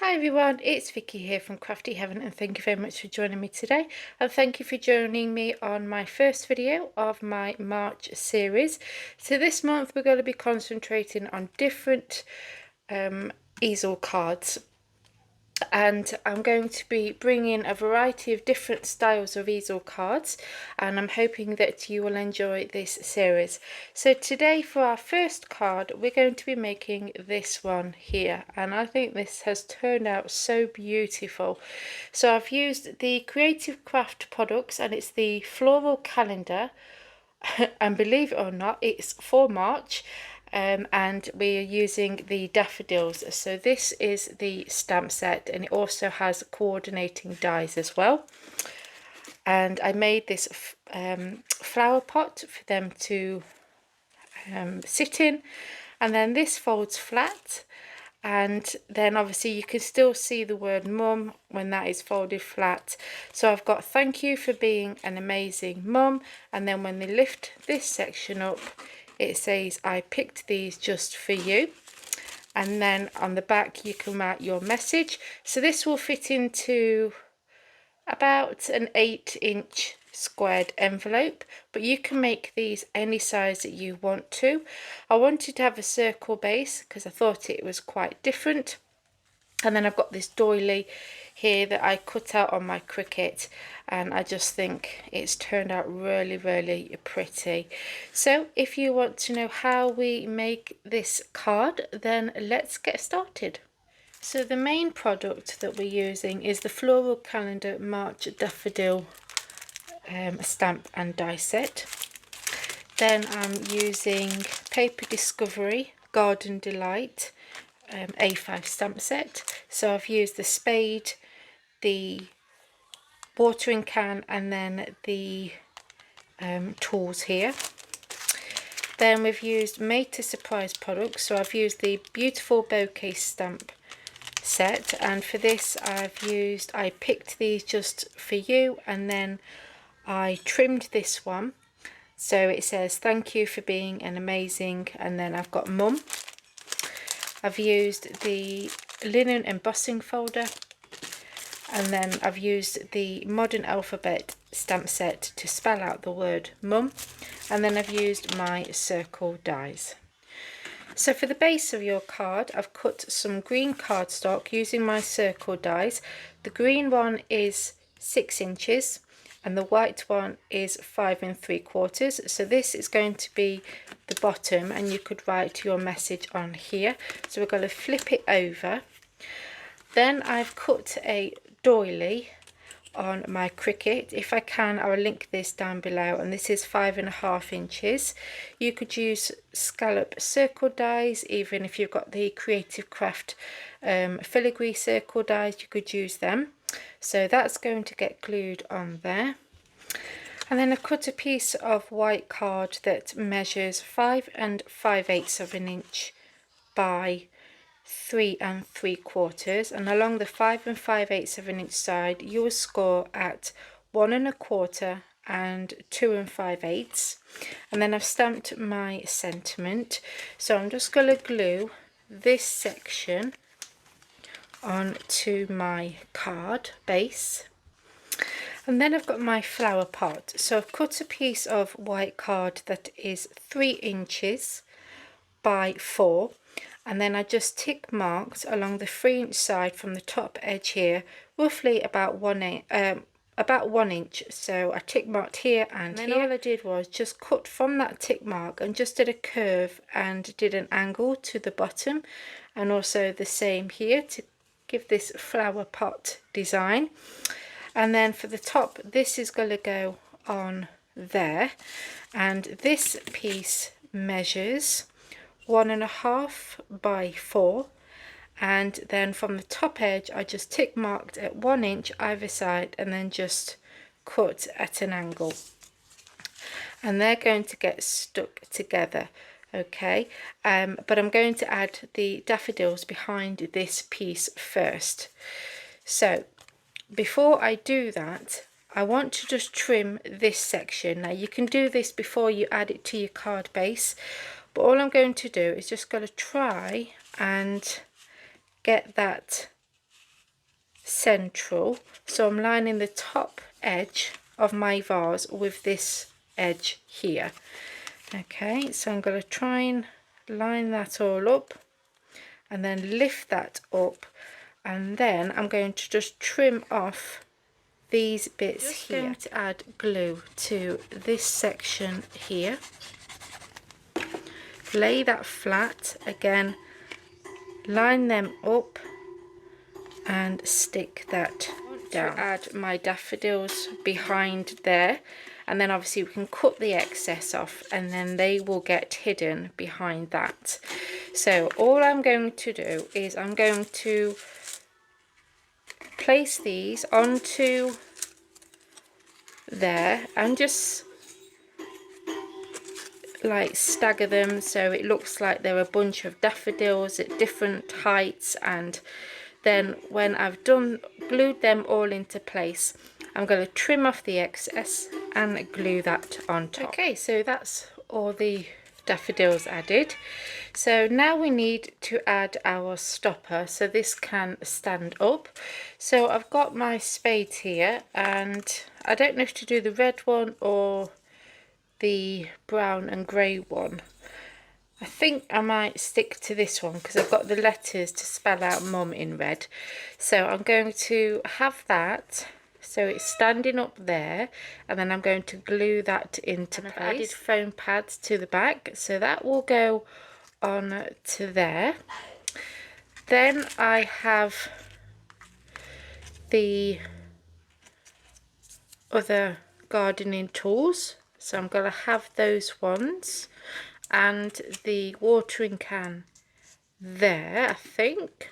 Hi everyone, it's Vicky here from Crafty Heaven and thank you very much for joining me today, and thank you for joining me on my first video of my March series. So this month we're going to be concentrating on different easel cards, and I'm going to be bringing a variety of different styles of easel cards, and I'm hoping that you will enjoy this series. So today for our first card we're going to be making this one here, and I think this has turned out so beautiful. So I've used the Creative Craft products and it's the Floral Calendar and believe it or not it's for March. And we are using the Daffodils. So this is the stamp set and it also has coordinating dies as well. And I made this flower pot for them to sit in, and then this folds flat, and then obviously you can still see the word mum when that is folded flat. So I've got thank you for being an amazing mum, and then when they lift this section up it says I picked these just for you, and then on the back you can write your message. So this will fit into about an 8-inch squared envelope, but you can make these any size that you want to. I wanted to have a circle base because I thought it was quite different. And then I've got this doily here that I cut out on my Cricut, and I just think it's turned out really pretty. So if you want to know how we make this card, then let's get started. So the main product that we're using is the Floral Calendar March Daffodil stamp and die set. Then I'm using Paper Discovery Garden Delight A5 stamp set. So I've used the spade, the watering can, and then the tools here. Then we've used Made to Surprise products. So I've used the beautiful bouquet stamp set, and for this I picked these just for you, and then I trimmed this one so it says thank you for being an amazing, and then I've got mum. I've used the linen embossing folder, and then I've used the modern alphabet stamp set to spell out the word mum, and then I've used my circle dies. So for the base of your card I've cut some green cardstock using my circle dies. The green one is 6 inches and the white one is 5 3/4. So this is going to be the bottom, and you could write your message on here. So we're going to flip it over. Then I've cut a doily on my Cricut. If I can, I'll link this down below, and this is 5 1/2 inches. You could use scallop circle dies, even if you've got the Creative Craft filigree circle dies, you could use them. So that's going to get glued on there. And then I've cut a piece of white card that measures 5 5/8 of an inch by 3 3/4, and along the 5 5/8 of an inch side you will score at 1 1/4 and 2 5/8. And then I've stamped my sentiment, so I'm just going to glue this section onto my card base. And then I've got my flower pot. So I've cut a piece of white card that is 3 inches by 4, and then I just tick marked along the 3-inch side from the top edge here, roughly about 1 inch. So I tick marked here and here. All I did was just cut from that tick mark and just did a curve and did an angle to the bottom, and also the same here to give this flower pot design. And then for the top, this is going to go on there, and this piece measures 1 1/2 by 4, and then from the top edge I just tick marked at 1 inch either side and then just cut at an angle, and they're going to get stuck together. Okay, but I'm going to add the daffodils behind this piece first. So before I do that, I want to just trim this section. Now you can do this before you add it to your card base, but all I'm going to do is just going to try and get that central, so I'm lining the top edge of my vase with this edge here. Okay, so I'm going to try and line that all up and then lift that up, and then I'm going to just trim off these bits just here. Going to add glue to this section here, lay that flat again, line them up and stick that down. Add my daffodils behind there, and then obviously we can cut the excess off and then they will get hidden behind that. So all I'm going to do is I'm going to place these onto there and just like stagger them so it looks like they're a bunch of daffodils at different heights, and then when I've glued them all into place, I'm going to trim off the excess and glue that on top. Okay, so that's all the daffodils added. So now we need to add our stopper so this can stand up. So I've got my spades here, and I don't know if to do the red one or the brown and grey one. I think I might stick to this one because I've got the letters to spell out mum in red. So I'm going to have that so it's standing up there, and then I'm going to glue that into place. I've added foam pads to the back, so that will go on to there. Then I have the other gardening tools, so I'm going to have those ones, and the watering can there, I think.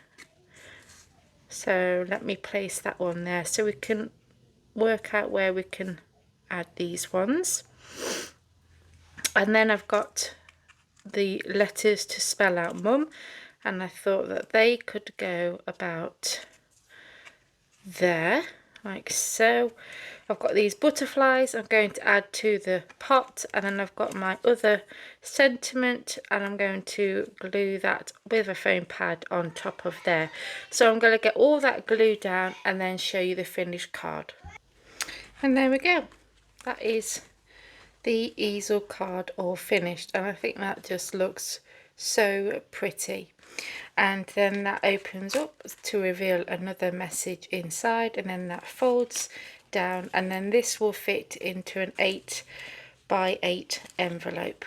So let me place that one there so we can work out where we can add these ones. And then I've got the letters to spell out mum, and I thought that they could go about there, like so. I've got these butterflies I'm going to add to the pot, and then I've got my other sentiment, and I'm going to glue that with a foam pad on top of there. So I'm going to get all that glued down and then show you the finished card. And there we go, that is the easel card all finished, and I think that just looks so pretty. And then that opens up to reveal another message inside, and then that folds down, and then this will fit into an 8 by 8 envelope,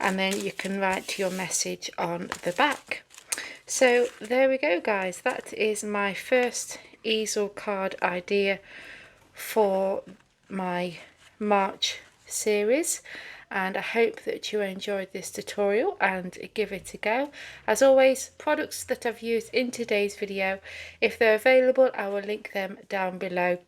and then you can write your message on the back. So there we go guys, that is my first easel card idea for my March series, and I hope that you enjoyed this tutorial and give it a go. As always, products that I've used in today's video, if they're available, I will link them down below.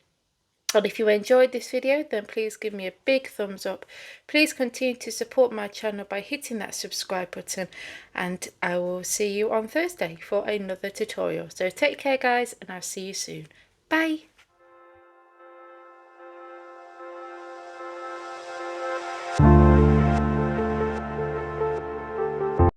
And if you enjoyed this video, then please give me a big thumbs up. Please continue to support my channel by hitting that subscribe button, and I will see you on Thursday for another tutorial. So take care guys, and I'll see you soon. Bye.